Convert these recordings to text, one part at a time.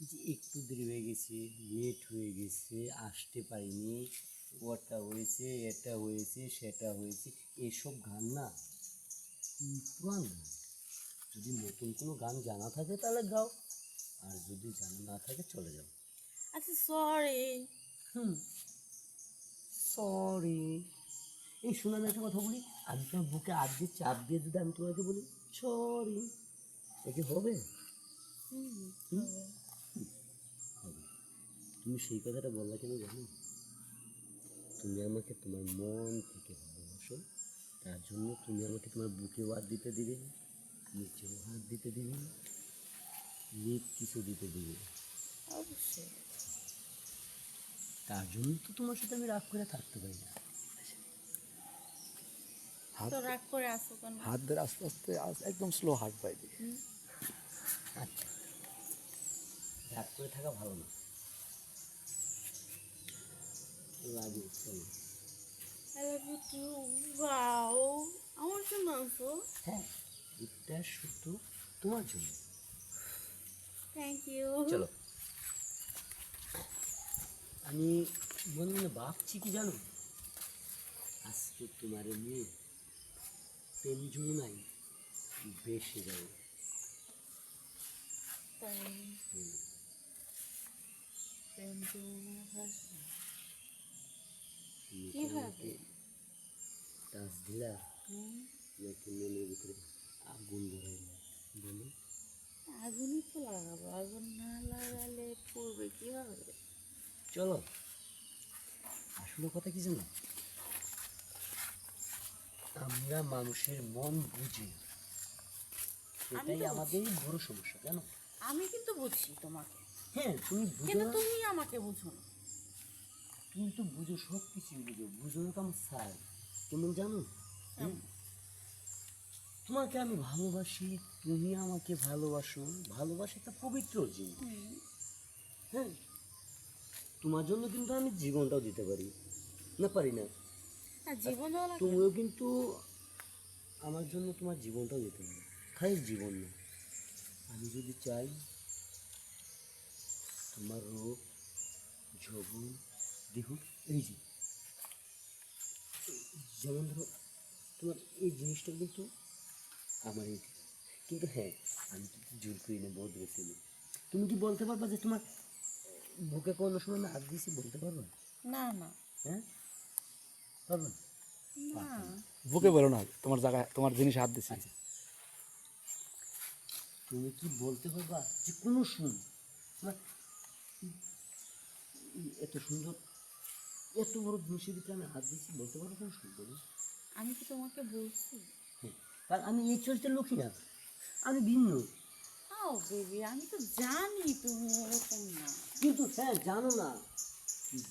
যে একটু দেরি হয়ে গেছে, লেট হয়ে গেছে, আসতে পারিনি, ওটা হয়েছে, এটা হয়েছে, সেটা হয়েছে, এসব গান না পুরান গান। যদি নতুন কোনো গান জানা থাকে তাহলে গাও, আর যদি জানা না থাকে চলে যাও। আচ্ছা সরি। সরি। এই শোনা, আমি একটা কথা বলি, আমি তোমার বুকে হাত দিয়ে চাপ দিয়ে যদি আমি তোমাকে বলি সরি, একে হবে? হবে। তুমি সেই কথাটা বললা কেন জানো? তুমি আমাকে তোমার মন থেকে ভালোবাসো, তার জন্য তুমি আমাকে তোমার বুকেও হাত দিতে দিবে, নিচেও হাত দিতে দিবে, লিপ কিছু দিতে দিবে। অবশ্যই। তার জন্য তো তোমার সাথে আমি রাগ করে থাকতে পারি না। তো রাগ করে আসো কেন? হাত ধরে আস্তে আস্তে একদম স্লো হার্ট বাইবে। আচ্ছা, রাগ করে থাকা ভালো না, লাগে চলো। I love you too. Wow. আমার জন্য আসো। হ্যাঁ, এটা শুধু তোমার জন্য। Thank you. চলো। আমি মনে মনে ভাবছি কি জানো, আজকে তোমার নিয়ে প্রেম যমুনাই বেসে যাবে। তাই প্রেম যমুনা ভাসে। তুমি কিভাবে? টাচ দিলা নাকি মনের ভিতরে আগুন ধরাইলা বলো? আগুনই তো লাগাবো, আগুন না লাগালে পড়বে কিভাবে? চলো, আসলে কথা কি জানো, আমরা মানুষের মন বুঝি, আমি এটাই তো আমাদের বড় সমস্যা জানো। আমি কিন্তু বুঝছি তোমাকে, হ্যাঁ, তুমি বুঝো কিন্তু না, তুমি আমাকে বুঝো না। তুমি তো বুঝো, সব কিছুই বুঝো, বুঝো না তো আমার স্যার কেমন জানো। তোমাকে আমি ভালোবাসি, তুমি আমাকে ভালোবাসো, ভালোবাসা একটা পবিত্র জিনিস। হ্যাঁ, তোমার জন্য কিন্তু আমি জীবনটাও দিতে পারি, না পারি না? আর জীবন দেওয়া লাগে। তুমিও কিন্তু আমার জন্য তোমার জীবনটাও দিতে পারো, খালি জীবন না, আমি যদি চাই তোমার রূপ, যৌবন, দেহ, এই যে যেমন ধরো তোমার এই জিনিসটা কিন্তু আমার এই, কিন্তু হ্যাঁ, আমি কিন্তু জোর করি না, বহুত বেশি না। তুমি কি বলতে পারবা যে তোমার বুকে কোনো সময় আমি হাত দিয়েছি, বলতে পারবা? না না হ্যাঁ, পারবা? না। বুকে বলো না, তোমার জায়গায় তোমার জিনিস হাত দিছি। আচ্ছা, তুমি কি বলতে পারবা যে কোনো সময় তোমার এত সুন্দর, এত বড় জিনিসের ভিতরে আমি হাত দিয়েছি, বলতে পারবো কোনো সময় বলো? আমি কি তোমাকে বলছি? হ্যাঁ, কারণ আমি এই চরিত্রের লোকই না, আমি ভিন্ন। ও বেবি, আমি তো জানি তুমি এরকম না। কিন্তু হ্যাঁ, জানো না,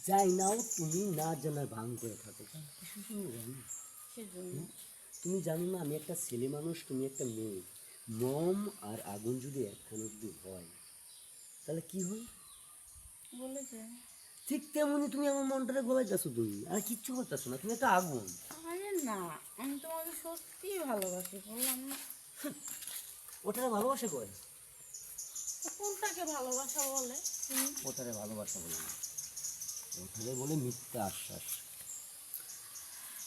যাই নাও তুমি না জানার ভান করে থাকো, কারণ কিসের জন্য জানো? সেজন্য তুমি জানো না আমি একটা ছেলে মানুষ, তুমি একটা মেয়ে, মম আর আগুন যদি একখানে যদি হয় তাহলে কি হয়? বলে যে ঠিক তেমনি তুমি আমার মনটারে গলাইতেছো, তুমি আর কিচ্ছু করতেছো না, তুমি একটা আগুন। আরে না, আমি তোমাকে সত্যি ভালোবাসি, বললাম না। ওটারে ভালোবাসা করে? তো কোনটাকে ভালোবাসা বলে তুমি? ওটারে ভালোবাসা বলে না, ওটারে বলে মিথ্যা আশ্বাস,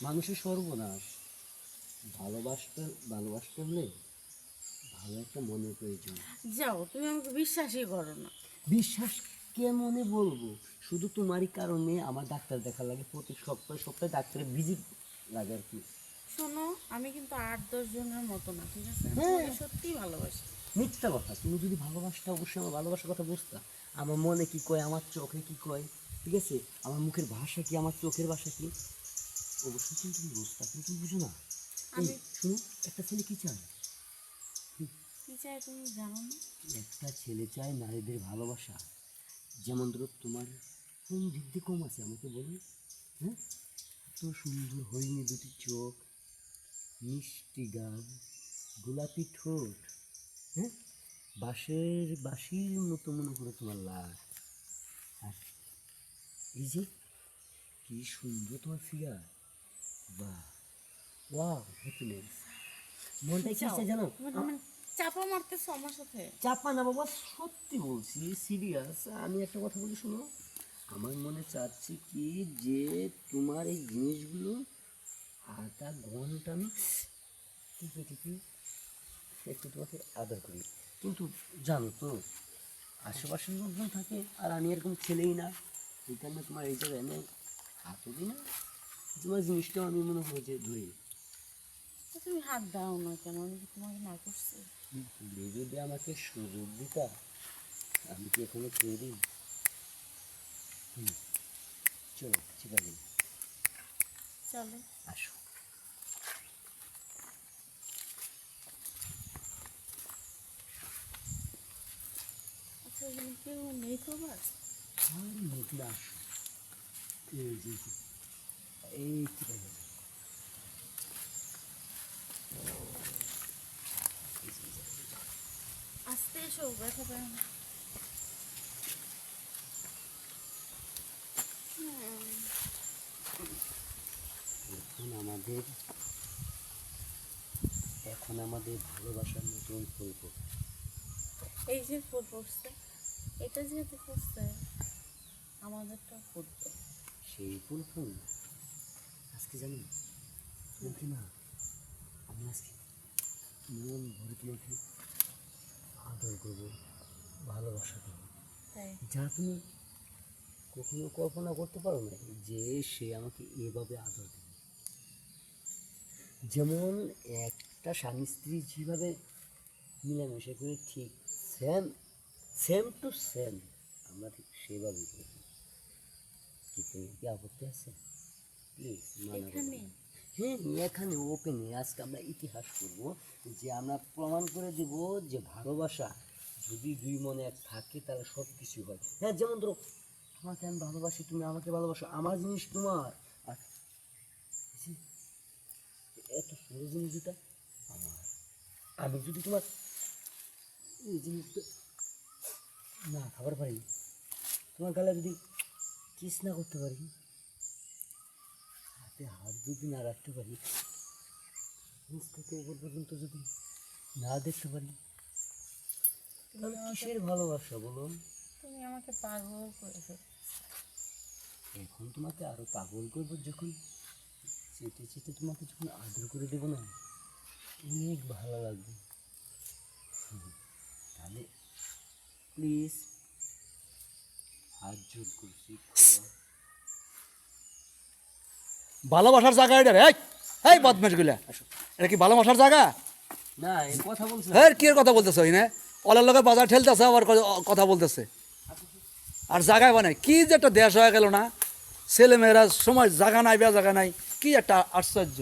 মানুষের সর্বনাশ। ভালোবাসতে ভালোবাসতে হলে ভালো একটা মনের প্রয়োজন। যাও, তুমি আমাকে বিশ্বাসই করো না। বিশ্বাস কেমনে বলবো, শুধু তোমারই কারণে আমার ডাক্তার দেখা লাগে, প্রতি সপ্তাহে সপ্তাহে ডাক্তারের ভিজিট লাগে আর কি। শোনো, আমি কিন্তু 8-10 জনের মতো না, ঠিক আছে? আমি হ্যাঁ। তোমাকে সত্যিই ভালোবাসি। মিথ্যা কথা, তুমি যদি ভালোবাসতে অবশ্যই আমার ভালোবাসার কথা বুঝতা, আমার মনে কি কয়, আমার চোখে কি কয়, ঠিক আছে, আমার মুখের ভাষা কি, আমার চোখের ভাষা কি, অবশ্যই কিন্তু তুমি বুঝতা, কিন্তু তুমি বুঝো না। এই আমি শুনো, একটা ছেলে কি চায়? কি চাই তুমি জানো না? একটা ছেলে চায় নারীদের ভালোবাসা। যেমন ধরো তোমার কোন দিক দিয়ে কম আছে আমাকে বলুন? হ্যাঁ, এত সুন্দর হরিণী দুটি চোখ, মিষ্টি গাল, গোলাপি ঠোঁট, হ্যাঁ, বাঁশির মতো মনে করে তোমার লাগ, আর এই যে কি সুন্দর তোমার ফিগার, বাহ, ওয়াও, হ্যাপিনেস। মনটা কি যাও, চায় জানো? মানে চাপা মারতেছো আমার সাথে? চাপা না বাবা, সত্যি বলছি, সিরিয়াস। আমি একটা কথা বলি শোনো, আমার মনে চাচ্ছে কি যে তোমার এই জিনিসগুলো আধা ঘন্টা আমি টিপে টিপে একটু তোমাকে আদর করি। কিন্তু জানো তো আশেপাশের লোকজন থাকে আর আমি এরকম ছেলেই না, এই কারণে তোমার এই জায়গায় এনে হাতও দিই না, তোমার জিনিসটাও আমি মনে হয় যে ধরি। তো তুমি হাত দাও না কেন? আমি কি তোমাকে না করছি? তুমি যদি আমাকে সুযোগ দিতা, আমি কি এখনো তৈরি? চলো ঠিক আছে, চলো। আসো। আচ্ছা, এখানে কেউ নেই তো আবার? আর মেঘলা, আসো। এই যে এই ঠিক আছে। আসতে এসো, ব্যথা পায় না। এখন আমাদের ভালোবাসার নতুন গল্প। এই যে ফুল পড়ছে, এটা যেহেতু পড়ছে, আমাদেরটা ফুটবে। সেই ফুল ফুল আজকে জানি তোমাকে না, আমি আজকে মন ভরে তোমাকে আদর করবো, ভালোবাসা করবো, তাই? যা তুমি কখনো কল্পনা করতে পারো না যে সে আমাকে এভাবে আদর দেবে। যেমন একটা স্বামী স্ত্রী যেভাবে মিলামেশা করে ঠিক সেম সেম টু সেম আমরা ঠিক সেভাবেই করি। কি তুমি কি আপত্তি আছে? প্লিজ মানা করো এখানে? না। হ্যাঁ, এখানে ওপেনে আজকে আমরা ইতিহাস করব, যে আমরা প্রমাণ করে দেব যে ভালোবাসা যদি দুই মনে এক থাকে তাহলে সব কিছু হয়। হ্যাঁ, যেমন ধরো তোমাকে আমি ভালোবাসি, তুমি আমাকে ভালোবাসো, আমার জিনিস তোমার, আর এই যে এত সুন্দর জিনিস যেটা আমার, আমি যদি তোমার এই জিনিসটা না খাবার পারি, তোমার গালে যদি কিস না করতে পারি, হাতে হাত যদি না রাখতে পারি, নিচ থেকে উপর পর্যন্ত যদি না দেখতে পারি, তাহলে কিসের ভালোবাসা বলো? তুমি আমাকে পাগল করে ফেলো। এখন তোমাকে আরো পাগল করবো, যখন চেটে চেটে তোমাকে যখন আদর করে দেবো না, অনেক ভালো লাগবে। তাহলে প্লিজ হাত জোর করছি, খোলো। ভালোবাসার জায়গা এটা রে, এই বদমাশ গুলা, এটা কি ভালোবাসার জায়গা? না, এই কথা বলছি না। হ্যাঁ, কি এর কথা বলতেছে ওই না? ওলার লোকে বাজার ঠেলতেছে, আবার কথা বলতেছে। আর জায়গায় বানায় কি যে একটা দেশ হয়ে গেল না, ছেলে মেয়েরা সময় জায়গা নাই, জায়গা নাই, কি একটা আশ্চর্য।